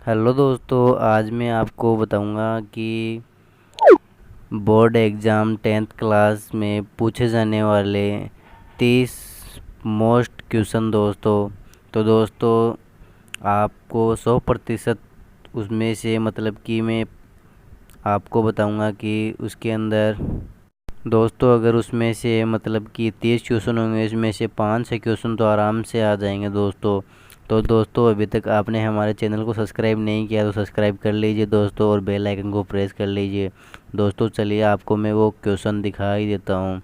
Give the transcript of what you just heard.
Hello दोस्तों, आज मैं आपको बताऊंगा कि बोर्ड एग्ज़ाम 10th क्लास में पूछे जाने वाले 30 मोस्ट क्वेश्चन दोस्तों। तो दोस्तों, आपको 100% उसमें से मतलब कि मैं आपको बताऊंगा कि उसके अंदर दोस्तों अगर उसमें से मतलब कि 30 क्वेश्चन होंगे, इसमें से 5-6 क्वेश्चन तो आराम से आ जाएंगे दोस्तों। तो दोस्तों, अभी तक आपने हमारे चैनल को सब्सक्राइब नहीं किया तो सब्सक्राइब कर लीजिए दोस्तों, और बेल आइकन को प्रेस कर लीजिए। दोस्तों चलिए आपको मैं वो क्वेश्चन दिखा ही देता हूँ।